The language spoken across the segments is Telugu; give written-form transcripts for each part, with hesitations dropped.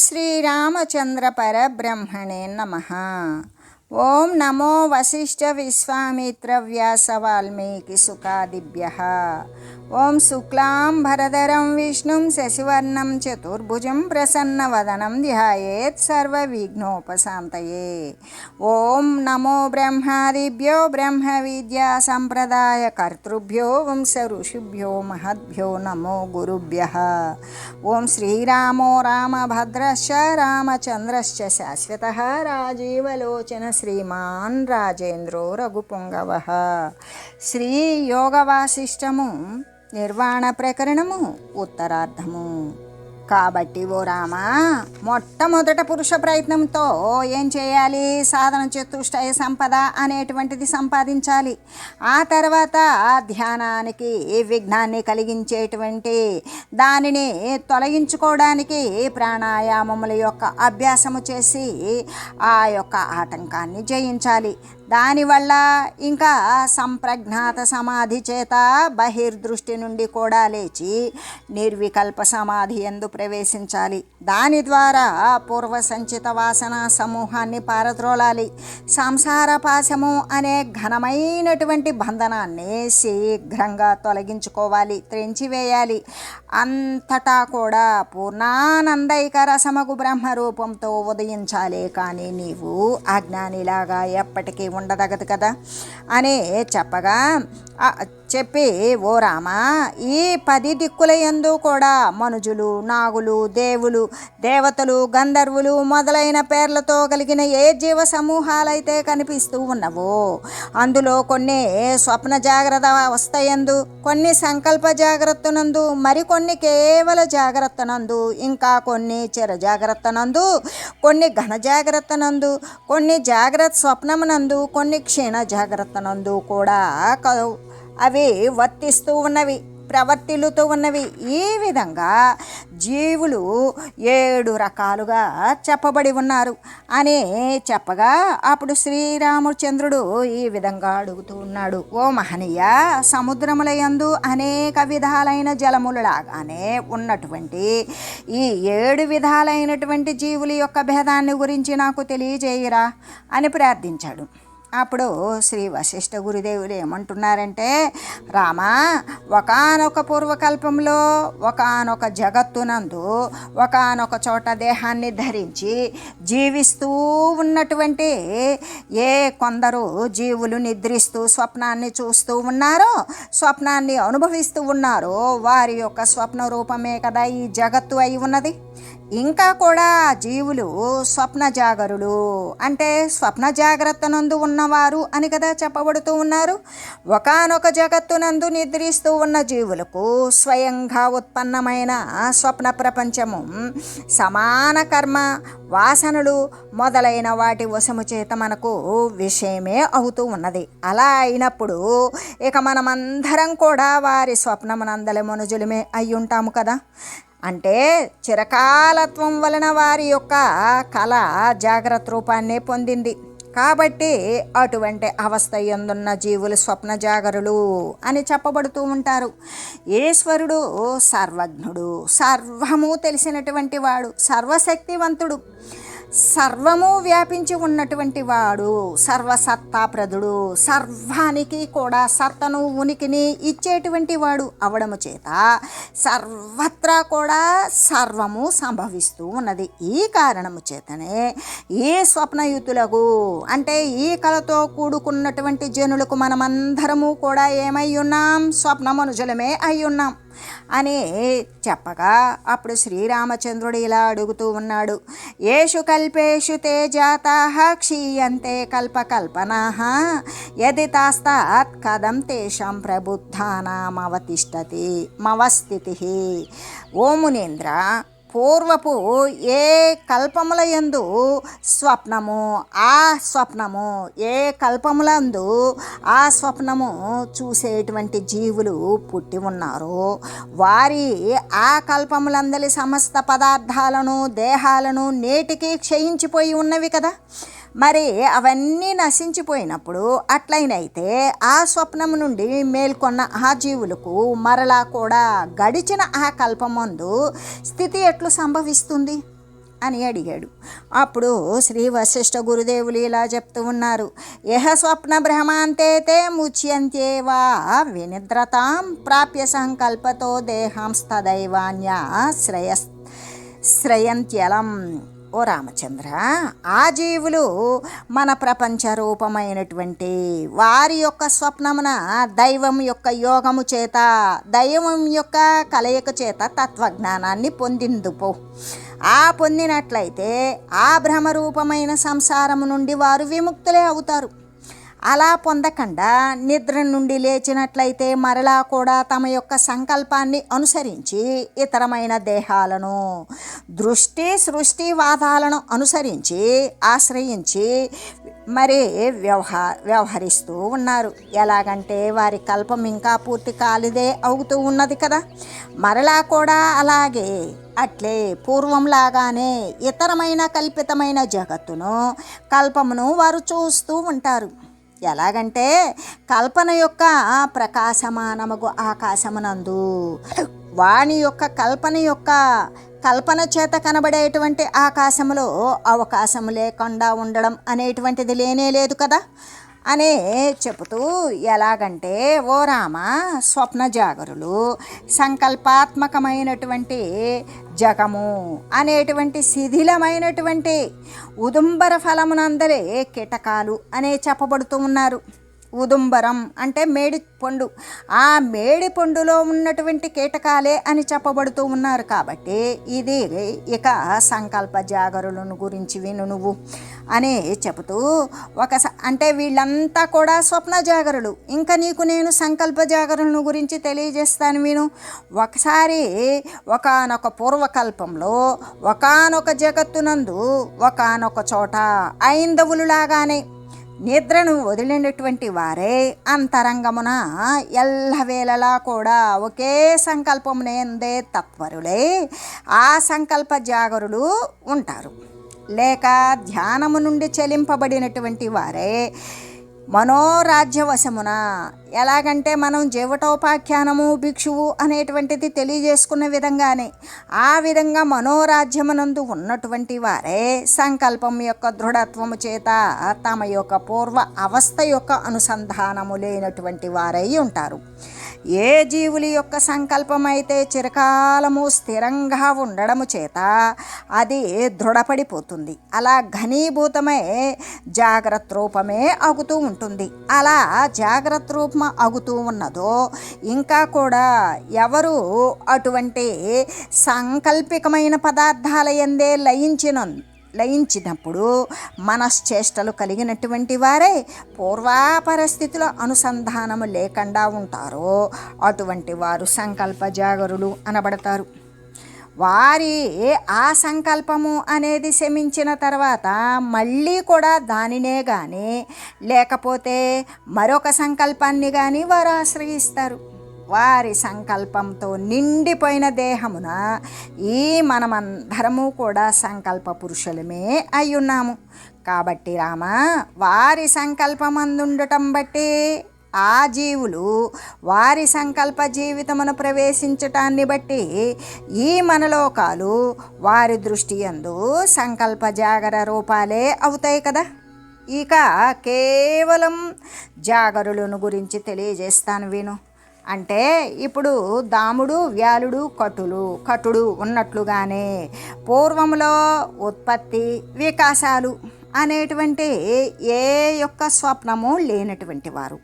శ్రీరామచంద్ర పరబ్రహ్మణే నమః. ఓం నమో వశిష్ఠ విశ్వామిత్ర వ్యాస వాల్మీకి సుఖాదిభ్యః. ఓం శుక్లాంబరధరం విష్ణుం శశివర్ణం చతుర్భుజం ప్రసన్నవదనం ధ్యాయేత్ సర్వవిఘ్నోపశాంతయే. ఓం నమో బ్రహ్మాదిభ్యో బ్రహ్మ విద్యా సంప్రదాయ కర్తృభ్యో వంశ ఋషిభ్యో మహద్భ్యో నమో గురుభ్యః. ఓం శ్రీరామో రామభద్రశ్చ రామచంద్రశ్చ శాశ్వతః రాజీవలోచన శ్రీమాన్ రాజేంద్రో రఘుపుంగవః. శ్రీ యోగ వాసిష్టము నిర్వాణ ప్రకరణము ఉత్తరార్ధము. కాబట్టి ఓ రామా, మొట్టమొదట పురుష ప్రయత్నంతో ఏం చేయాలి? సాధన చతుష్టయ సంపద అనేటువంటిది సంపాదించాలి. ఆ తర్వాత ధ్యానానికి విఘ్నాన్ని కలిగించేటువంటి దానిని తొలగించుకోవడానికి ప్రాణాయామముల యొక్క అభ్యాసము చేసి ఆ యొక్క ఆటంకాన్ని జయించాలి. దానివల్ల ఇంకా సంప్రజ్ఞాత సమాధి చేత బహిర్దృష్టి నుండి కూడా లేచి నిర్వికల్ప సమాధి యందు ప్రవేశించాలి. దాని ద్వారా పూర్వ సంచిత వాసన సమూహాన్ని పారద్రోలాలి. సంసార పాశము అనే ఘనమైనటువంటి బంధనాన్ని శీఘ్రంగా తొలగించుకోవాలి, త్రెంచివేయాలి. అంతటా కూడా పూర్ణానందైక రసమగు బ్రహ్మరూపంతో ఉదయించాలి. కానీ నీవు అజ్ఞానిలాగా ఎప్పటికీ ఉండదగదు కదా అని చెప్పి, ఓ రామా, ఈ 10 దిక్కుల యందు కూడా మనుజులు, నాగులు, దేవులు, దేవతలు, గంధర్వులు మొదలైన పేర్లతో కలిగిన ఏ జీవ సమూహాలైతే కనిపిస్తూ ఉన్నవో అందులో కొన్ని స్వప్న జాగ్రత్త అవస్థయందు, కొన్ని సంకల్ప జాగ్రత్తనందు, మరికొన్ని కేవల జాగ్రత్తనందు, ఇంకా కొన్ని చిర జాగ్రత్తనందు, కొన్ని ఘన జాగ్రత్తనందు, కొన్ని జాగ్రత్త స్వప్నమునందు, కొన్ని క్షీణ జాగ్రత్తనందు కూడా అవి వర్తిస్తూ ఉన్నవి, ప్రవర్తిల్లుతూ ఉన్నవి. ఈ విధంగా జీవులు 7 రకాలుగా చెప్పబడి ఉన్నారు అని చెప్పగా, అప్పుడు శ్రీరామచంద్రుడు ఈ విధంగా అడుగుతూ ఉన్నాడు. ఓ మహనీయ, సముద్రముల యందు అనేక విధాలైన జలములలాగానే ఉన్నటువంటి ఈ 7 విధాలైనటువంటి జీవుల యొక్క భేదాన్ని గురించి నాకు తెలియజేయరా అని ప్రార్థించాడు. అప్పుడు శ్రీ వశిష్ఠ గురుదేవులు ఏమంటున్నారంటే, రామా, ఒకానొక పూర్వకల్పంలో ఒకానొక జగత్తునందు ఒకానొక చోట దేహాన్ని ధరించి జీవిస్తూ ఉన్నటువంటి కొందరు జీవులు నిద్రిస్తూ స్వప్నాన్ని చూస్తూ ఉన్నారో, స్వప్నాన్ని అనుభవిస్తూ ఉన్నారో, వారి యొక్క స్వప్న రూపమే కదా ఈ జగత్తు అయి ఉన్నది. ఇంకా కూడా జీవులు స్వప్న జాగరులు అంటే స్వప్న జాగ్రత్తనందు ఉన్నవారు అని కదా చెప్పబడుతూ ఉన్నారు. ఒకానొక జగత్తునందు నిద్రిస్తూ ఉన్న జీవులకు స్వయంగా ఉత్పన్నమైన స్వప్న ప్రపంచము సమాన కర్మ, వాసనలు మొదలైన వాటి వశము చేత మనకు విషయమే అవుతూ ఉన్నది. అలా అయినప్పుడు ఇక మనమందరం కూడా వారి స్వప్నమునందలి మనుజులమే అయి ఉంటాము కదా. అంటే చిరకాలత్వం వలన వారి యొక్క కళ జాగ్రత్త రూపాన్ని పొందింది. కాబట్టి అటువంటి అవస్థ యందున్న జీవులు స్వప్న జాగరులు అని చెప్పబడుతూ ఉంటారు. ఈశ్వరుడు సర్వజ్ఞుడు, సర్వము తెలిసినటువంటి వాడు, సర్వశక్తివంతుడు, సర్వము వ్యాపించి ఉన్నటువంటి వాడు, సర్వసత్తాప్రదుడు, సర్వానికి కూడా సత్తను ఉనికిని ఇచ్చేటువంటి వాడు అవడము చేత సర్వత్రా కూడా సర్వము సంభవిస్తూ ఉన్నది. ఈ కారణము చేతనే ఈ స్వప్నయుతులకు అంటే ఈ కళతో కూడుకున్నటువంటి జనులకు మనమందరము కూడా ఏమై ఉన్నాం? స్వప్న మనుషులమే అయి ఉన్నాం అని చెప్పగా, అప్పుడు శ్రీరామచంద్రుడు ఇలా అడుగుతూ ఉన్నాడు. ఏషు కల్పేషు తే జాతాః క్షీయంతే కల్పకల్పనాః యది తాస్తాత్ కథం తేషాం ప్రబుద్ధానామవతిష్టతి మవస్థితిః. ఓ మునీంద్ర, పూర్వపు ఏ కల్పముల యందు స్వప్నము, ఆ స్వప్నము ఏ కల్పములందు ఆ స్వప్నము చూసేటువంటి జీవులు పుట్టి ఉన్నారో వారి ఆ కల్పములందలి సమస్త పదార్థాలను, దేహాలను నేటికి క్షయించిపోయి ఉన్నవి కదా. మరి అవన్నీ నశించిపోయినప్పుడు అట్లయినైతే ఆ స్వప్నము నుండి మేల్కొన్న ఆ జీవులకు మరలా కూడా గడిచిన ఆ కల్పమందు స్థితి ఎట్లు సంభవిస్తుంది? అని అడిగాడు. అప్పుడు శ్రీ వశిష్ఠ గురుదేవులు ఇలా చెప్తూ ఉన్నారు. యహ స్వప్న భ్రమాంతే ముచ్యంత్యేవా వినిద్రతాం ప్రాప్య సంకల్పతో దేహంస్తదైవాన్య శ్రయంత్యలం. ఓ రామచంద్ర, ఆ జీవులు మన ప్రపంచ రూపమైనటువంటి వారి యొక్క స్వప్నమున దైవం యొక్క యోగము చేత, దైవం యొక్క కలయిక చేత తత్వజ్ఞానాన్ని పొందిందుపో. ఆ పొందినట్లయితే ఆ భ్రమరూపమైన సంసారము నుండి వారు విముక్తులే అవుతారు. అలా పొందకుండా నిద్ర నుండి లేచినట్లయితే మరలా కూడా తమ యొక్క సంకల్పాన్ని అనుసరించి ఇతరమైన దేహాలను దృష్టి సృష్టి వాదాలను అనుసరించి ఆశ్రయించి మరి వ్యవహరిస్తూ ఉన్నారు. ఎలాగంటే వారి కల్పం ఇంకా పూర్తి కాలిదే అవుతూ ఉన్నది కదా. మరలా కూడా అలాగే అట్లే పూర్వంలాగానే ఇతరమైన కల్పితమైన జగత్తును కల్పమును వారు చూస్తూ ఉంటారు. ఎలాగంటే కల్పన యొక్క ప్రకాశమానమగు ఆకాశమునందు వాని యొక్క కల్పన చేత కనబడేటువంటి ఆకాశములో అవకాశం లేకుండా ఉండడం అనేటువంటిది లేనే లేదు కదా అనే చెబుతూ, ఎలాగంటే ఓ రామ, స్వప్న జాగరులు సంకల్పాత్మకమైనటువంటి జగము అనేటువంటి శిథిలమైనటువంటి ఉదుంబర ఫలమునందరే కీటకాలు అనే చెప్పబడుతూ ఉన్నారు. ఉదుంబరం అంటే మేడి పండు, ఆ మేడి పండులో ఉన్నటువంటి కీటకాలే అని చెప్పబడుతూ ఉన్నారు. కాబట్టి ఇది ఇక సంకల్ప జాగరులను గురించి విను నువ్వు అని చెబుతూ అంటే వీళ్ళంతా కూడా స్వప్న జాగరులు. ఇంకా నీకు నేను సంకల్ప జాగరులను గురించి తెలియజేస్తాను విను. ఒకసారి ఒకానొక పూర్వకల్పంలో ఒకానొక జగత్తునందు ఒకానొక చోట ఐందవులులాగానే నిద్రను వదిలినటువంటి వారే అంతరంగమున ఎల్లవేళలా కూడా ఒకే సంకల్పమునందే తత్పరులై ఆ సంకల్ప జాగరులు ఉంటారు. లేక ధ్యానము నుండి చెలింపబడినటువంటి వారే మనోరాజ్యవశమున, ఎలాగంటే మనం జీవటోపాఖ్యానము భిక్షువు అనేటువంటిది తెలియజేసుకున్న విధంగానే ఆ విధంగా మనోరాజ్యమునందు ఉన్నటువంటి వారే సంకల్పం యొక్క దృఢత్వము చేత తమ యొక్క పూర్వ అవస్థ యొక్క అనుసంధానము లేనటువంటి వారై ఉంటారు. ఏ జీవులి యొక్క సంకల్పమైతే చిరకాలము స్థిరంగా ఉండడము చేత అది దృఢపడిపోతుంది. అలా ఘనీభూతమై జాగ్రత్త రూపమే అగుతూ ఉంటుంది. అలా జాగ్రత్త రూపం అగుతూ ఉన్నదో ఇంకా కూడా ఎవరు అటువంటి సాంకల్పికమైన పదార్థాల యందే లయించినప్పుడు మనశ్చేష్టలు కలిగినటువంటి వారే పూర్వాపరిస్థితుల అనుసంధానము లేకుండా ఉంటారో అటువంటి వారు సంకల్ప జాగరులు అనబడతారు. వారి ఆ సంకల్పము అనేది శమించిన తర్వాత మళ్ళీ కూడా దానినే కానీ లేకపోతే మరొక సంకల్పాన్ని కానీ వారు ఆశ్రయిస్తారు. వారి సంకల్పంతో నిండిపోయిన దేహమున ఈ మనమందరము కూడా సంకల్ప పురుషులమే అయ్యున్నాము. కాబట్టి రామ, వారి సంకల్పమందుండటం బట్టి ఆ జీవులు వారి సంకల్ప జీవితమును ప్రవేశించటాన్ని బట్టి ఈ మనలోకాలు వారి దృష్టి యందు సంకల్ప జాగర రూపాలే అవుతాయి కదా. ఇక కేవలం జాగరులను గురించి తెలియజేస్తాను విను. అంటే ఇప్పుడు దాముడు వ్యాలుడు కటుడు ఉన్నట్లుగానే పూర్వంలో ఉత్పత్తి వికాసాలు అనేటువంటి ఏ యొక్క స్వప్నము లేనటువంటి వారు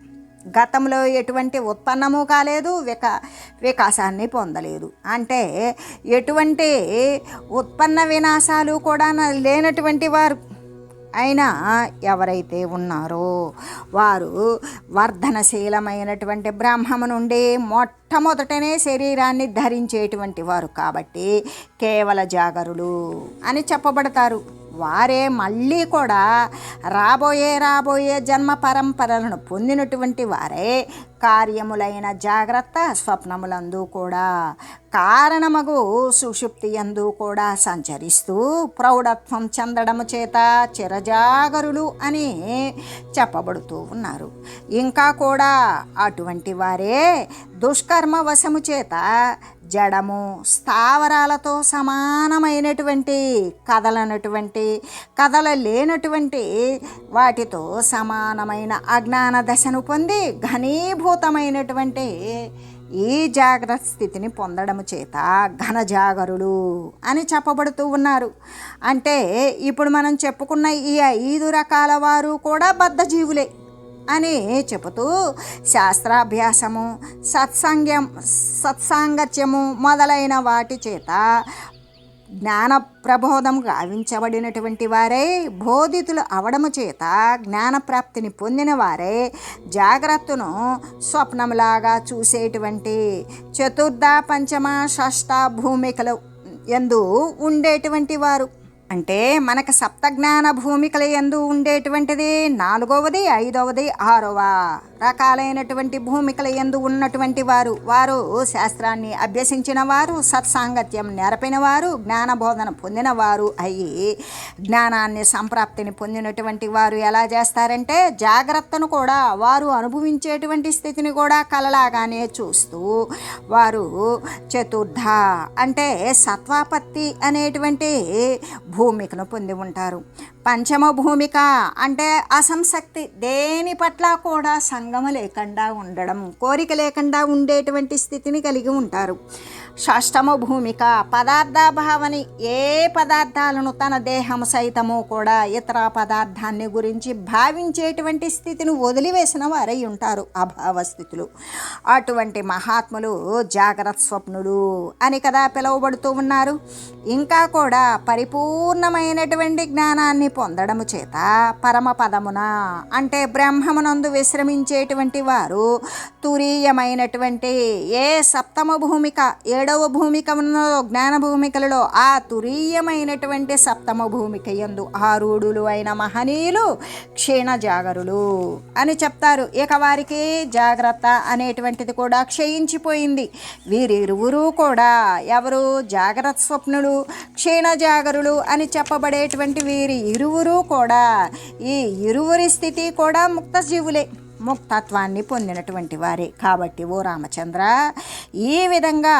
గతంలో ఎటువంటి ఉత్పన్నము కాలేదు, వికాసాన్ని పొందలేదు. అంటే ఎటువంటి ఉత్పన్న వినాశాలు కూడా లేనటువంటి వారు అయినా ఎవరైతే ఉన్నారో వారు వర్ధనశీలమైనటువంటి బ్రహ్మము నుండి మొట్టమొదటనే శరీరాన్ని ధరించేటువంటి వారు కాబట్టి కేవల జాగరులు అని చెప్పబడతారు. వారే మళ్ళీ కూడా రాబోయే జన్మ పరంపరలను పొందినటువంటి వారే కార్యములైన జాగ్రత్త స్వప్నములందు కూడా కారణమగు సుషుప్తి యందు కూడా సంచరిస్తూ ప్రౌఢత్వం చెందడము చేత చిరజాగరులు అని చెప్పబడుతూ ఉన్నారు. ఇంకా కూడా అటువంటి వారే దుష్కర్మ వశము చేత జడము, స్థావరాలతో సమానమైనటువంటి, కదలలేనటువంటి వాటితో సమానమైన అజ్ఞాన దశను పొంది ఘనీభూతమైనటువంటి ఈ జాగ్రత్త స్థితిని పొందడము చేత ఘనజాగరులు అని చెప్పబడుతూ ఉన్నారు. అంటే ఇప్పుడు మనం చెప్పుకున్న ఈ 5 రకాల వారు కూడా బద్ధజీవులే అని చెబుతూ శాస్త్రాభ్యాసము, సత్సాంగత్యము మొదలైన వాటి చేత జ్ఞాన ప్రబోధం గావించబడినటువంటి వారే, బోధితులు అవడము చేత జ్ఞానప్రాప్తిని పొందిన వారే, జాగ్రత్తను స్వప్నంలాగా చూసేటువంటి చతుర్థ, పంచమ, షష్ఠ భూమికలు యందు ఉండేటువంటి వారు. అంటే మనకు సప్తజ్ఞాన భూమికల యందు ఉండేటువంటిది 4వది, 5వది, 6వ రకాలైనటువంటి భూమికల యందు ఉన్నటువంటి వారు శాస్త్రాన్ని అభ్యసించిన వారు, సత్సాంగత్యం నేర్పిన వారు, జ్ఞానబోధన పొందిన వారు అయ్యి జ్ఞానాన్ని సంప్రాప్తిని పొందినటువంటి వారు ఎలా చేస్తారంటే జాగ్రత్తను కూడా వారు అనుభవించేటువంటి స్థితిని కూడా కలలాగానే చూస్తూ వారు చతుర్థ అంటే సత్వాపత్తి అనేటువంటి భూమికను పొంది ఉంటారు. పంచమ భూమిక అంటే అసంశక్తి, దేని పట్ల కూడా సంగమ లేకుండా ఉండడం, కోరిక లేకుండా ఉండేటువంటి స్థితిని కలిగి ఉంటారు. షష్టమ భూమిక పదార్థ భావని, ఏ పదార్థాలను తన దేహము సైతము కూడా ఇతర పదార్థాన్ని గురించి భావించేటువంటి స్థితిని వదిలివేసిన వారై ఉంటారు అభావస్థితులు. అటువంటి మహాత్ములు జాగ్రత్త స్వప్నులు అని కదా పిలువబడుతూ ఉన్నారు. ఇంకా కూడా పరిపూర్ణమైనటువంటి జ్ఞానాన్ని పొందడము చేత పరమపదమున అంటే బ్రహ్మమునందు విశ్రమించేటువంటి వారు తురీయమైనటువంటి ఏ సప్తమ భూమిక, 7వ భూమికలో జ్ఞాన భూమికలలో ఆ తురీయమైనటువంటి సప్తమ భూమిక యందు ఆరూఢులు అయిన మహనీయులు క్షీణ జాగరులు అని చెప్తారు. ఇక వారికి జాగ్రత్త అనేటువంటిది కూడా క్షయించిపోయింది. వీరిరువురు కూడా ఎవరు? జాగ్రత్త స్వప్నులు, క్షీణ జాగరులు అని చెప్పబడేటువంటి వీరి ఇరువురు కూడా, ఈ ఇరువురి స్థితి కూడా ముక్త జీవులే, ముక్తత్వాన్ని పొందినటువంటి వారే. కాబట్టి ఓ రామచంద్ర, ఈ విధంగా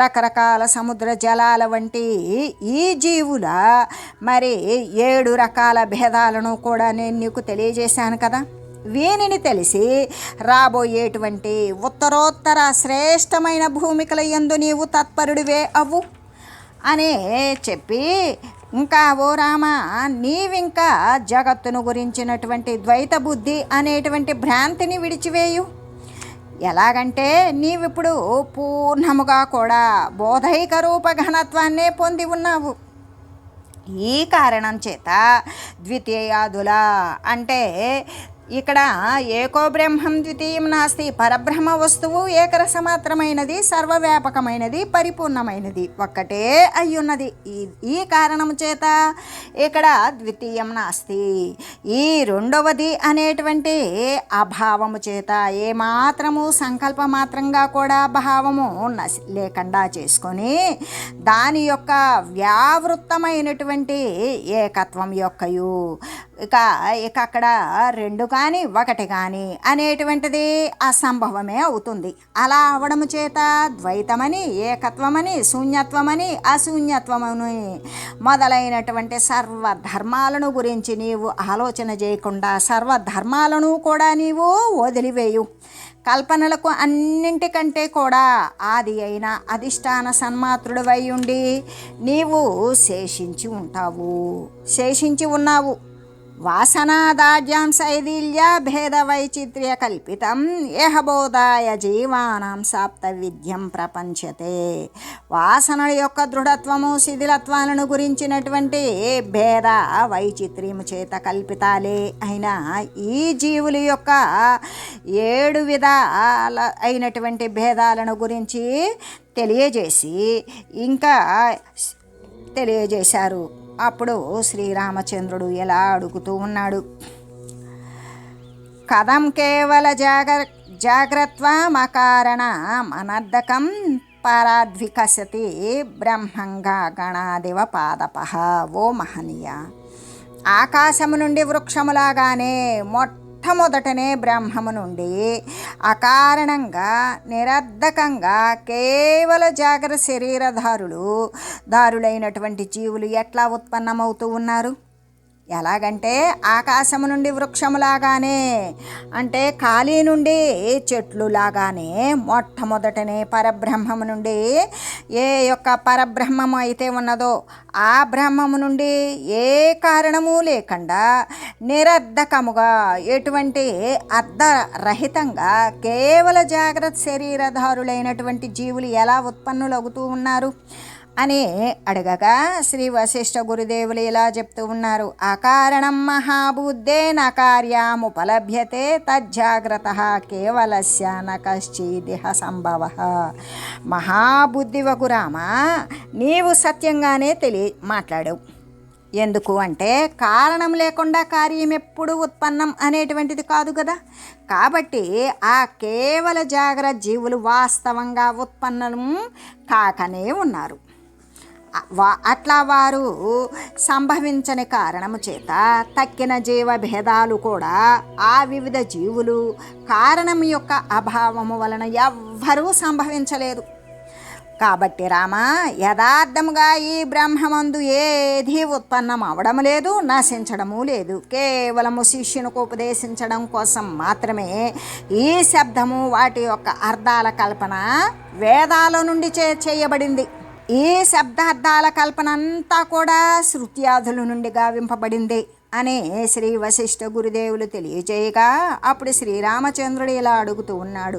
రకరకాల సముద్ర జలాల వంటి ఈ జీవుల మరి 7 రకాల భేదాలను కూడా నేను నీకు తెలియజేశాను కదా. వీనిని తెలిసి రాబోయేటువంటి ఉత్తరోత్తర శ్రేష్టమైన భూమికల యందు నీవు తత్పరుడివే అవ్వు అనే చెప్పి, ఇంకా ఓ రామ, నీవింకా జగత్తును గురించినటువంటి ద్వైత బుద్ధి అనేటువంటి భ్రాంతిని విడిచివేయు. ఎలాగంటే నీవిప్పుడు పూర్ణముగా కూడా బోధైక రూప ఘనత్వాన్నే పొంది ఉన్నావు. ఈ కారణం చేత ద్వితీయాదుల అంటే ఇక్కడ ఏకో బ్రహ్మం ద్వితీయం నాస్తి, పరబ్రహ్మ వస్తువు ఏకరసమాత్రమైనది, సర్వవ్యాపకమైనది, పరిపూర్ణమైనది, ఒక్కటే అయ్యున్నది. ఈ కారణం చేత ఇక్కడ ద్వితీయం నాస్తి. ఈ రెండవది అనేటువంటి అభావము చేత ఏమాత్రము సంకల్పమాత్రంగా కూడా భావము లేకుండా చేసుకొని దాని యొక్క వ్యావృత్తమైనటువంటి ఏకత్వం యొక్కయు ఇక అక్కడ 2 కానీ 1 కానీ అనేటువంటిది అసంభవమే అవుతుంది. అలా అవడము చేత ద్వైతమని, ఏకత్వమని, శూన్యత్వమని, అశూన్యత్వమని మొదలైనటువంటి సర్వధర్మాలను గురించి నీవు ఆలోచన చేయకుండా సర్వధర్మాలను కూడా నీవు వదిలివేయు. కల్పనలకు అన్నింటికంటే కూడా ఆది అయిన అధిష్టాన సన్మాత్రుడివై ఉండి నీవు శేషించి ఉన్నావు. వాసనాదాఢ్యాం శైథిల్య భేద వైచిత్ర్య కల్పితం యహబోధాయ జీవానాం సాప్త విద్యం ప్రపంచతే. వాసనల యొక్క దృఢత్వము, శిథిలత్వాలను గురించినటువంటి భేద వైచిత్ర్యము చేత కల్పితాలే అయిన ఈ జీవుల యొక్క 7 విధాల అయినటువంటి భేదాలను గురించి తెలియజేశారు. అప్పుడు శ్రీరామచంద్రుడు ఎలా అడుగుతూ ఉన్నాడు, కథం కేవల జాగ్రత్వమకారణ అనర్ధకం పరాద్వికసతి బ్రహ్మంగా గణాదివ పాదపః. ఓ మహనీయ, ఆకాశము నుండి వృక్షములాగానే మొట్టమొదటనే బ్రహ్మము నుండి అకారణంగా నిరర్ధకంగా కేవల జాగ్రత్త దారులైనటువంటి జీవులు ఎట్లా ఉత్పన్నమవుతూ ఉన్నారు? ఎలాగంటే ఆకాశము నుండి వృక్షములాగానే, అంటే ఖాళీ నుండి చెట్లులాగానే మొట్టమొదటనే పరబ్రహ్మము నుండి ఏ యొక్క పరబ్రహ్మము అయితే ఉన్నదో ఆ బ్రహ్మము నుండి ఏ కారణము లేకుండా నిరర్ధకముగా, ఎటువంటి అర్ధరహితంగా కేవల జాగ్రత్త శరీరధారులైనటువంటి జీవులు ఎలా ఉత్పన్నులవుతూ ఉన్నారు అని అడగగా శ్రీ వశిష్ఠ గురుదేవులు ఇలా చెప్తూ ఉన్నారు. అకారణం మహాబుద్ధే నకార్యాముపలభ్యతే తజ్జాగ్రత కేవలస్య నకశ్చిదిహ సంభవ. మహాబుద్ధివకు రామ, నీవు సత్యంగానే మాట్లాడావు. ఎందుకు అంటే కారణం లేకుండా కార్యం ఎప్పుడు ఉత్పన్నం అనేటువంటిది కాదు కదా. కాబట్టి ఆ కేవల జాగ్రత్త జీవులు వాస్తవంగా ఉత్పన్నం కాకనే ఉన్నారు. అట్లా వారు సంభవించని కారణము చేత తక్కిన జీవ భేదాలు కూడా ఆ వివిధ జీవులు కారణం యొక్క అభావము వలన ఎవ్వరూ సంభవించలేదు. కాబట్టి రామ, యథార్థముగా ఈ బ్రహ్మమందు ఏది ఉత్పన్నం అవడం లేదు, నశించడము లేదు. కేవలము శిష్యునికి ఉపదేశించడం కోసం మాత్రమే ఈ శబ్దము వాటి యొక్క అర్థాల కల్పన వేదాల నుండి చేయబడింది. ఈ శబ్దార్థాల కల్పన అంతా కూడా శృత్యాదుల నుండి గావింపబడింది అని శ్రీ వశిష్ఠ గురుదేవులు తెలియజేయగా అప్పుడు శ్రీరామచంద్రుడు ఇలా అడుగుతూ ఉన్నాడు.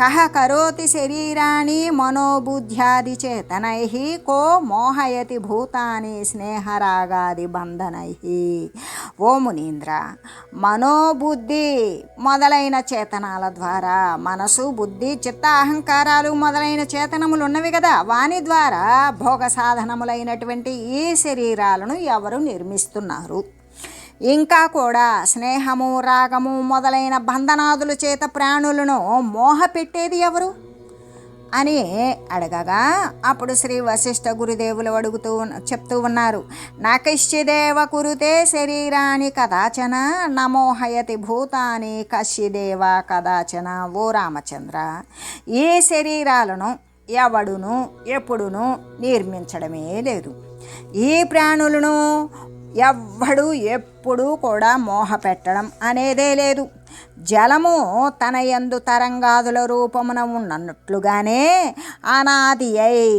కహ కరోతి శరీరాణి మనోబుద్ధ్యాది చేతనై కో మోహయతి భూతాని స్నేహరాగాది బంధనై. ఓ మునీంద్ర, మనోబుద్ధి మొదలైన చేతనాల ద్వారా, మనసు బుద్ధి చిత్త అహంకారాలు మొదలైన చేతనములు ఉన్నవి కదా, వాని ద్వారా భోగ సాధనములైనటువంటి ఈ శరీరాలను ఎవరు నిర్మిస్తున్నారు? ఇంకా కూడా స్నేహము రాగము మొదలైన బంధనాదుల చేత ప్రాణులను మోహ పెట్టేది ఎవరు అని అడగగా అప్పుడు శ్రీ వశిష్ఠ గురుదేవులు చెప్తూ ఉన్నారు. నకశ్చిదేవ కురుతే శరీరాన్ని కదాచన నమోహయతి భూతాని కశ్చిదేవ కదాచన. ఓ రామచంద్ర, ఈ శరీరాలను ఎవడును ఎప్పుడును నిర్మించడమే లేదు. ఈ ప్రాణులను ఎవ్వడు ఎప్పుడూ కూడా మోహ పెట్టడం అనేదే లేదు. జలము తన యందు తరంగాదుల రూపమున ఉన్నట్లుగానే అనాది అయి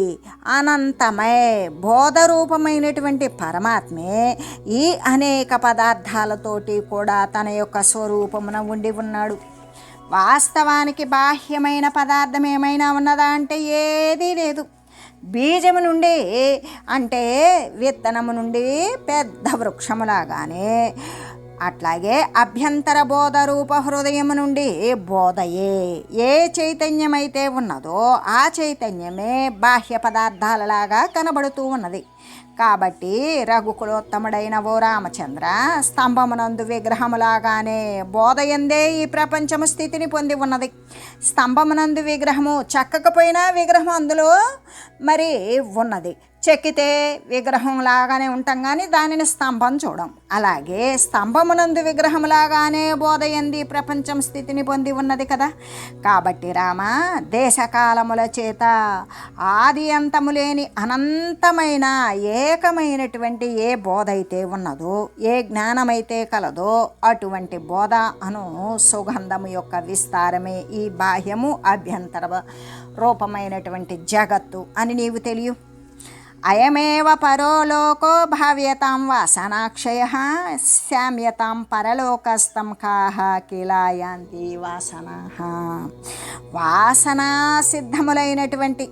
అనంతమై బోధరూపమైనటువంటి పరమాత్మే ఈ అనేక పదార్థాలతోటి కూడా తన యొక్క స్వరూపమున ఉండి ఉన్నాడు. వాస్తవానికి బాహ్యమైన పదార్థం ఏమైనా ఉన్నదా అంటే ఏదీ లేదు. బీజము నుండి, అంటే విత్తనము నుండి పెద్ద వృక్షములాగానే, అట్లాగే అభ్యంతర బోధ రూప హృదయము నుండి బోధయే ఏ చైతన్యమైతే ఉన్నదో ఆ చైతన్యమే బాహ్య పదార్థాలలాగా కనబడుతూ ఉన్నది. కాబట్టి రఘుకులోత్తముడైన ఓ రామచంద్ర, స్తంభమునందు విగ్రహములాగానే బోధయందే ఈ ప్రపంచము స్థితిని పొంది ఉన్నది. స్తంభమునందు విగ్రహము చెక్కకపోయినా విగ్రహం అందులో మరి ఉన్నది. చెక్కితే విగ్రహం లాగానే ఉంటాం కానీ దానిని స్తంభం చూడం. అలాగే స్తంభమునందు విగ్రహంలాగానే బోధయంది ప్రపంచం స్థితిని పొంది ఉన్నది కదా. కాబట్టి రామ, దేశకాలముల చేత ఆది అంతము లేని అనంతమైన ఏకమైనటువంటి ఏ బోధ అయితే ఉన్నదో, ఏ జ్ఞానమైతే కలదో అటువంటి బోధ అను సుగంధము యొక్క విస్తారమే ఈ బాహ్యము అభ్యంతర రూపమైనటువంటి జగత్తు అని నీవు తెలియ. అయమేవ పరోలోకో భావ్యతాం వాసనాక్షయ శామ్యతాం పరలోకస్థం కాహ కిలాయాంతి వాసనా. వాసనా సిద్ధములైనటువంటి,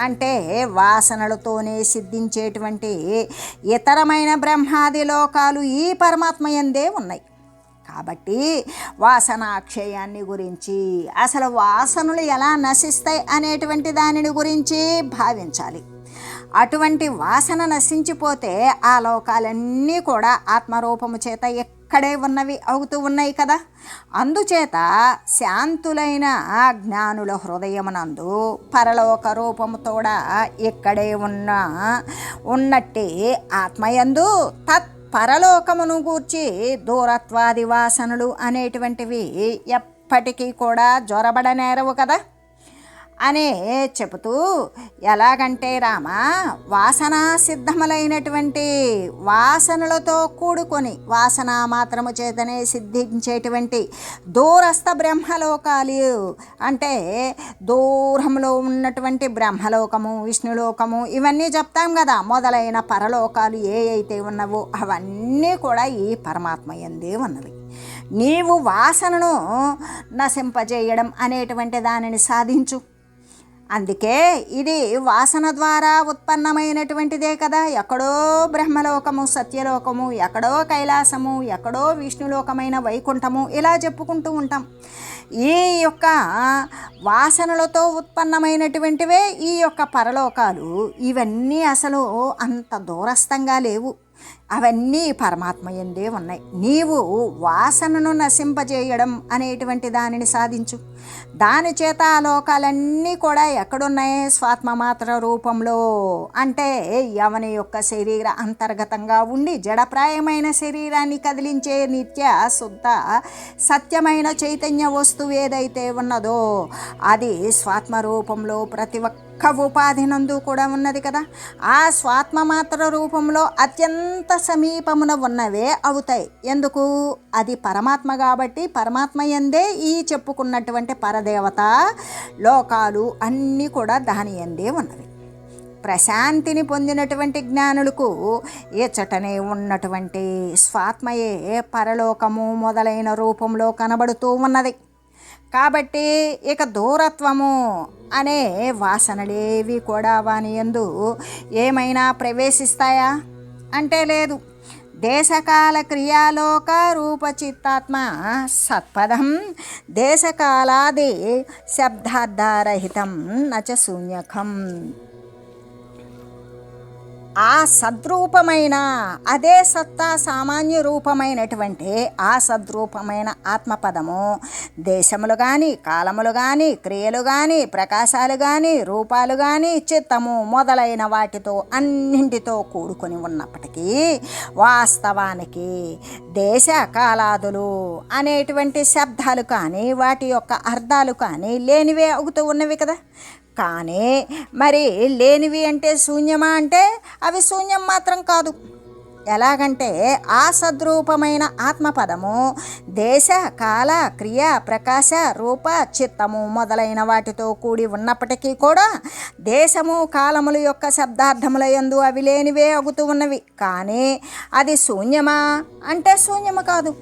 అంటే వాసనలతోనే సిద్ధించేటువంటి ఇతరమైన బ్రహ్మాది లోకాలు ఈ పరమాత్మయందే ఉన్నాయి. కాబట్టి వాసనాక్షయాన్ని గురించి, అసలు వాసనలు ఎలా నశిస్తాయి అనేటువంటి దానిని గురించి భావించాలి. అటువంటి వాసన నశించిపోతే ఆ లోకాలన్నీ కూడా ఆత్మరూపము చేత ఎక్కడే ఉన్నవి అవుతూ ఉన్నాయి కదా. అందుచేత శాంతులైన జ్ఞానుల హృదయమునందు పరలోక రూపముతోడ ఇక్కడే ఉన్నట్టే ఆత్మయందు పరలోకమును గూర్చి దూరత్వాది వాసనలు అనేటువంటివి ఎప్పటికీ కూడా జొరబడనేరవు కదా అనే చెబుతూ, ఎలాగంటే రామా, వాసనా సిద్ధములైనటువంటి వాసనలతో కూడుకొని వాసన మాత్రము చేతనే సిద్ధించేటువంటి దూరస్థ బ్రహ్మలోకాలు అంటే దూరంలో ఉన్నటువంటి బ్రహ్మలోకము, విష్ణులోకము ఇవన్నీ చెప్తాం కదా, మొదలైన పరలోకాలు ఏ అయితే ఉన్నవో అవన్నీ కూడా ఈ పరమాత్మ యందే ఉన్నవి. నీవు వాసనను నశింపజేయడం అనేటువంటి దానిని సాధించు. అందుకే ఇది వాసన ద్వారా ఉత్పన్నమైనటువంటిదే కదా. ఎక్కడో బ్రహ్మలోకము, సత్యలోకము, ఎక్కడో కైలాసము, ఎక్కడో విష్ణులోకమైన వైకుంఠము ఇలా చెప్పుకుంటూ ఉంటాం. ఈ యొక్క వాసనలతో ఉత్పన్నమైనటువంటివే ఈ యొక్క పరలోకాలు. ఇవన్నీ అసలు అంత దూరస్థంగా లేవు, అవన్నీ పరమాత్మ యందే ఉన్నాయి. నీవు వాసనను నశింపజేయడం అనేటువంటి దానిని సాధించు. దాని చేత ఆ లోకాలన్నీ కూడా ఎక్కడున్నాయి? స్వాత్మ మాత్ర రూపంలో, అంటే యవని యొక్క శరీర అంతర్గతంగా ఉండి జడప్రాయమైన శరీరాన్ని కదిలించే నిత్య శుద్ధ సత్యమైన చైతన్య వస్తువు ఏదైతే ఉన్నదో అది స్వాత్మ రూపంలో ప్రతి ఒక్క ఉపాధి నందు కూడా ఉన్నది కదా. ఆ స్వాత్మ మాత్ర రూపంలో అత్యంత సమీపమున ఉన్నవే అవుతాయి. ఎందుకు? అది పరమాత్మ కాబట్టి పరమాత్మ యందే ఈ చెప్పుకున్నటువంటి పరదేవత లోకాలు అన్నీ కూడా దాని యందే ఉన్నవి. ప్రశాంతిని పొందినటువంటి జ్ఞానులకు ఎచ్చటనే ఉన్నటువంటి స్వాత్మయే పరలోకము మొదలైన రూపంలో కనబడుతూ ఉన్నది. కాబట్టి ఇక దూరత్వము అనే వాసనలేవి కూడా వాని యందు ఏమైనా ప్రవేశిస్తాయా అంటే లేదు. దేశకాల క్రియాలోక రూపచిత్తాత్మ సత్పదం దేశకాలాది శబ్దార్థరహితం నచ శూన్యకం. ఆ సద్రూపమైన అదే సత్తా సామాన్య రూపమైనటువంటి ఆ సద్రూపమైన ఆత్మపదము దేశములు కానీ, కాలములు కానీ, క్రియలు కానీ, ప్రకాశాలు కానీ, రూపాలు కానీ, చిత్తము మొదలైన వాటితో అన్నింటితో కూడుకొని ఉన్నప్పటికీ వాస్తవానికి దేశ కాలాదులు అనేటువంటి శబ్దాలు కానీ వాటి యొక్క అర్థాలు కానీ లేనివే అవుతూ ఉన్నవి కదా. కానీ మరి లేనివి అంటే శూన్యమా అంటే అవి శూన్యం మాత్రం కాదు. ఎలాగంటే ఆ సద్రూపమైన ఆత్మపదము దేశ కాల క్రియ ప్రకాశ రూప చిత్తము మొదలైన వాటితో కూడి ఉన్నప్పటికీ కూడా దేశము కాలముల యొక్క శబ్దార్థముల యందు అవి లేనివే అగుతూ ఉన్నవి. కానీ అది శూన్యమా అంటే శూన్యము కాదు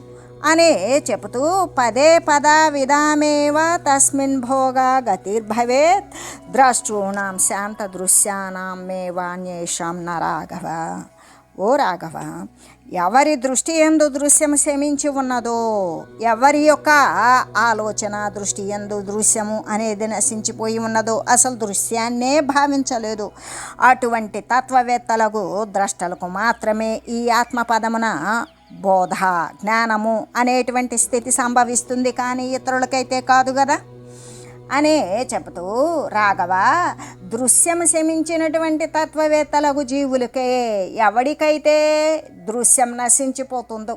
అనే చెబుతూ, పదే పద విధామేవ తస్మిన్ భోగ గతిర్భవేత్ ద్రష్టూనాం శాంత దృశ్యానాం మే వాణ్యేషాం న రాఘవ. ఓ రాఘవ, ఎవరి దృష్టి యందు దృశ్యము శమించి ఉన్నదో, ఎవరి యొక్క ఆలోచన దృష్టి యందు దృశ్యము అనేది నశించిపోయి ఉన్నదో, అసలు దృశ్యాన్నే భావించలేదు, అటువంటి తత్వవేత్తలకు ద్రష్టలకు మాత్రమే ఈ ఆత్మపదమున బోధ జ్ఞానము అనేటువంటి స్థితి సంభవిస్తుంది, కానీ ఇతరులకైతే కాదు కదా అనే చెబుతూ, రాఘవ, దృశ్యం శమించినటువంటి తత్వవేత్తలకు జీవులకే ఎవడికైతే దృశ్యం నశించిపోతుందో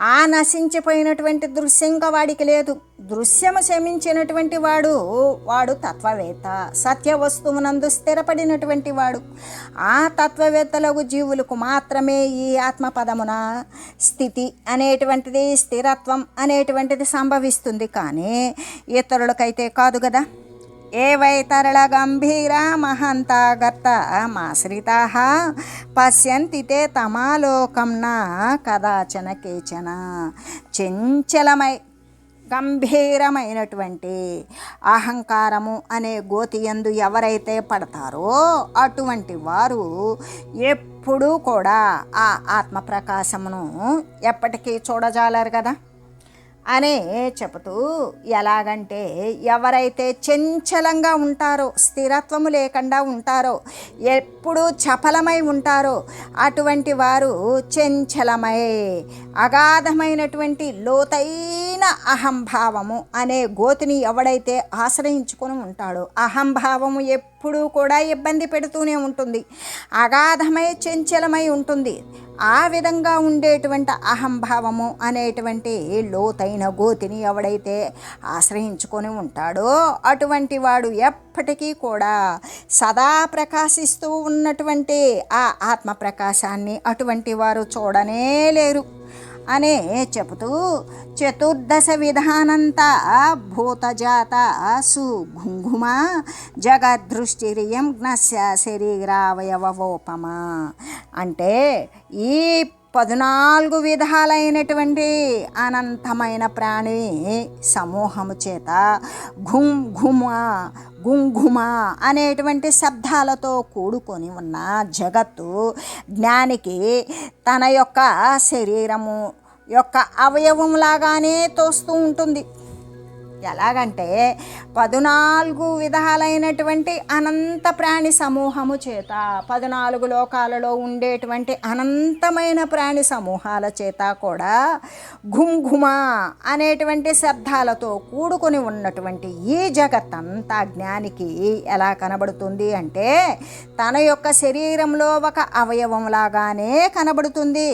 ఆ నశించిపోయినటువంటి దృశ్యం ఇంకా వాడికి లేదు. దృశ్యము శమించినటువంటి వాడు తత్వవేత్త, సత్య వస్తువునందు స్థిరపడినటువంటి వాడు. ఆ తత్వవేత్తలకు జీవులకు మాత్రమే ఈ ఆత్మపదమున స్థితి అనేటువంటిది, స్థిరత్వం అనేటువంటిది సంభవిస్తుంది, కానీ ఇతరులకైతే కాదు కదా. ఏవై తరళ గంభీర మహంతాగర్త మాశ్రితా పశ్యంతి తే తమాలోకం న కదాచన కేచన. చంచలమై గంభీరమైనటువంటి అహంకారము అనే గోతియందు ఎవరైతే పడతారో అటువంటి వారు ఎప్పుడూ కూడా ఆ ఆత్మప్రకాశమును ఎప్పటికీ చూడజాలరు కదా అనే చెబుతూ, ఎలాగంటే ఎవరైతే చంచలంగా ఉంటారో, స్థిరత్వము లేకుండా ఉంటారో, ఎప్పుడూ చపలమై ఉంటారో అటువంటి వారు చంచలమై అగాధమైనటువంటి లోతైన అహంభావము అనే గోతిని ఎవడైతే ఆశ్రయించుకొని ఉంటాడో, అహంభావము ఎప్పుడూ కూడా ఇబ్బంది పెడుతూనే ఉంటుంది, అగాధమై చంచలమై ఉంటుంది. ఆ విధంగా ఉండేటువంటి అహంభావము అనేటువంటి లోతైన గోతిని ఎవడైతే ఆశ్రయించుకొని ఉంటాడో అటువంటి వాడు ఎప్పటికీ కూడా సదా ప్రకాశిస్తూ ఉన్నటువంటి ఆ ఆత్మ ప్రకాశాన్ని అటువంటి వారు చూడనే లేరు అనే చెబుతూ, చతుర్దశ విధానంత భూతజాత సుఘుంఘుమ జగదృష్టిరియం జ్ఞస్య శరీరావయవోపమ. అంటే ఈ 14 విధాలైనటువంటి అనంతమైన ప్రాణి సమూహము చేత గుంఘుమ అనేటువంటి శబ్దాలతో కూడుకొని ఉన్న జగత్తు జ్ఞానికి తన యొక్క శరీరము యొక్క అవయవంలాగానే తోస్తూ ఉంటుంది. ఎలాగంటే 14 విధాలైనటువంటి అనంత ప్రాణి సమూహము చేత 14 లోకాలలో ఉండేటువంటి అనంతమైన ప్రాణి సమూహాల చేత కూడా ఘుంఘుమ అనేటువంటి శబ్దాలతో కూడుకొని ఉన్నటువంటి ఈ జగత్తంతా జ్ఞానికి ఎలా కనబడుతుంది అంటే తన యొక్క శరీరంలో ఒక అవయవంలాగానే కనబడుతుంది.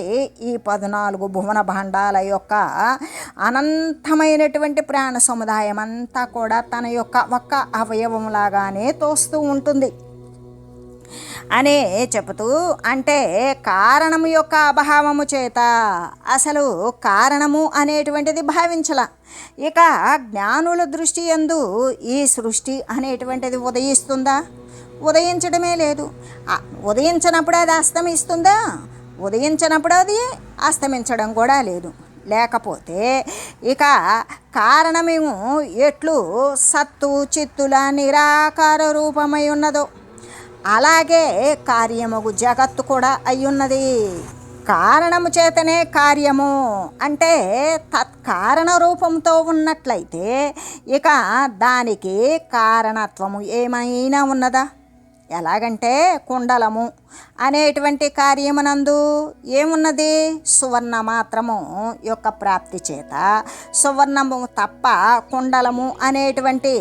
ఈ 14 భువన భాండాల యొక్క అనంతమైనటువంటి ప్రాణ సముదాయం అంతా కూడా తన యొక్క ఒక్క అవయవంలాగానే తోస్తూ ఉంటుంది అనే చెబుతూ, అంటే కారణము యొక్క అభావము చేత అసలు కారణము అనేటువంటిది భావించల. ఇక జ్ఞానుల దృష్టి యందు ఈ సృష్టి అనేటువంటిది ఉదయిస్తుందా? ఉదయించడమే లేదు. ఉదయించినప్పుడు అది అస్తమిస్తుందా? ఉదయించినప్పుడు అది అస్తమించడం కూడా లేదు. లేకపోతే ఇక కారణమేమో ఎట్లు సత్తు చిత్తుల నిరాకార రూపమై ఉన్నదో అలాగే కార్యముగు జగత్తు కూడా అయ్యున్నది. కారణము చేతనే కార్యము అంటే తత్కారణ రూపంతో ఉన్నట్లయితే ఇక దానికి కారణత్వము ఏమైనా ఉన్నదా? ఎలాగంటే కుండలము అనేటువంటి కార్యమునందు ఏమున్నది? సువర్ణ మాత్రము యొక్క ప్రాప్తి చేత సువర్ణము తప్ప కుండలము అనేటువంటి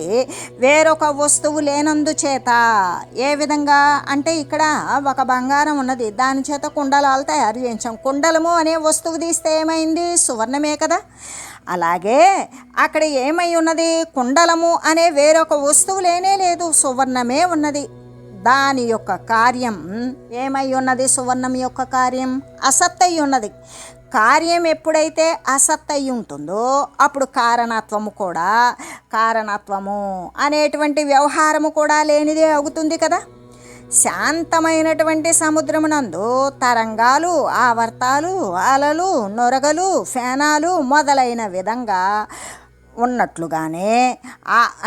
వేరొక వస్తువు లేనందు చేత ఏ విధంగా అంటే ఇక్కడ ఒక బంగారం ఉన్నది, దాని చేత కుండలాలు తయారు చేయించాం. కుండలము అనే వస్తువు తీస్తే ఏమైంది? సువర్ణమే కదా. అలాగే అక్కడ ఏమై ఉన్నది? కుండలము అనే వేరొక వస్తువు లేనే లేదు, సువర్ణమే ఉన్నది. దాని యొక్క కార్యం ఏమై ఉన్నది? సువర్ణం యొక్క కార్యం అసత్తై ఉన్నది. కార్యం ఎప్పుడైతే అసత్తై ఉంటుందో అప్పుడు కారణత్వము కూడా కారణత్వము అనేటువంటి వ్యవహారము కూడా లేనిదే అవుతుంది కదా. శాంతమైనటువంటి సముద్రమునందు తరంగాలు, ఆవర్తాలు, అలలు, నొరగలు, ఫేనాలు మొదలైన విధంగా ఉన్నట్లుగానే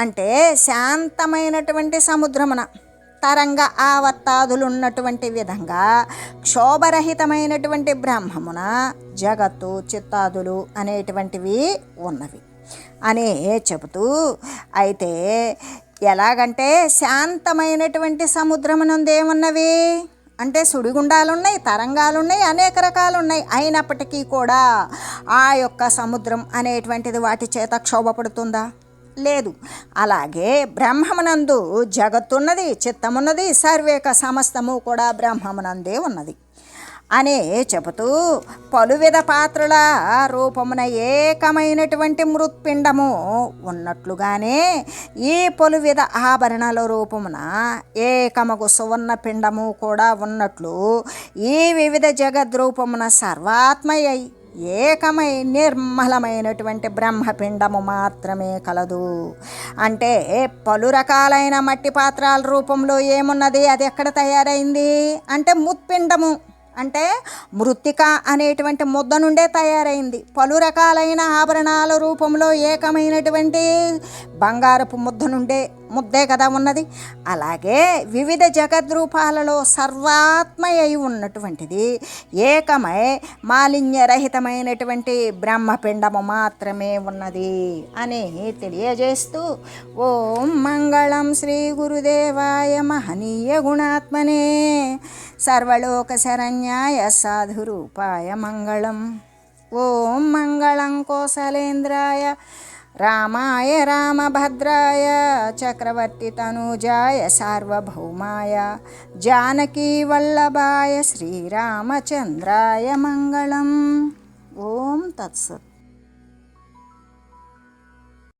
అంటే శాంతమైనటువంటి సముద్రమున తరంగ ఆవర్తాదులు ఉన్నటువంటి విధంగా క్షోభరహితమైనటువంటి బ్రహ్మమున జగత్తు చిత్తాదులు అనేటువంటివి ఉన్నవి అనే చెబుతూ, అయితే ఎలాగంటే శాంతమైనటువంటి సముద్రమునందు ఏమున్నవి అంటే సుడిగుండాలున్నాయి, తరంగాలున్నాయి, అనేక రకాలున్నాయి. అయినప్పటికీ కూడా ఆ యొక్క సముద్రం అనేటువంటిది వాటి చేత క్షోభపడుతుందా? లేదు. అలాగే బ్రహ్మమునందు జగత్తున్నది, చిత్తమున్నది, సర్వేక సమస్తము కూడా బ్రహ్మమునందే ఉన్నది అనే చెబుతూ, పలువిధ పాత్రల రూపమున ఏకమైనటువంటి మృత్పిండము ఉన్నట్లుగానే ఈ పలువిధ ఆభరణాల రూపమున ఏకమగు సువర్ణ పిండము కూడా ఉన్నట్లు ఈ వివిధ జగద్రూపమున సర్వాత్మయై ఏకమై నిర్మలమైనటువంటి బ్రహ్మపిండము మాత్రమే కలదు. అంటే పలు రకాలైన మట్టి పాత్రల రూపంలో ఏమున్నది? అది ఎక్కడ తయారైంది అంటే ముత్పిండము అంటే మృత్తిక అనేటువంటి ముద్ద నుండే తయారైంది. పలు రకాలైన ఆభరణాల రూపంలో ఏకమైనటువంటి బంగారపు ముద్దే కదా ఉన్నది. అలాగే వివిధ జగద్రూపాలలో సర్వాత్మయై ఉన్నటువంటిది ఏకమై మాలిన్యరహితమైనటువంటి బ్రహ్మపిండము మాత్రమే ఉన్నది అని తెలియజేస్తూ, ఓం మంగళం శ్రీ గురుదేవాయ మహనీయ గుణాత్మనే సర్వలోక శరణ్యాయ సాధురూపాయ మంగళం. ఓం మంగళం కోసలేంద్రాయ రామాయ రామభద్రాయ చక్రవర్తితనూజాయ సార్వభౌమాయ జానకీ వల్లభాయ శ్రీరామచంద్రాయ మంగళం. ఓం తత్సత్.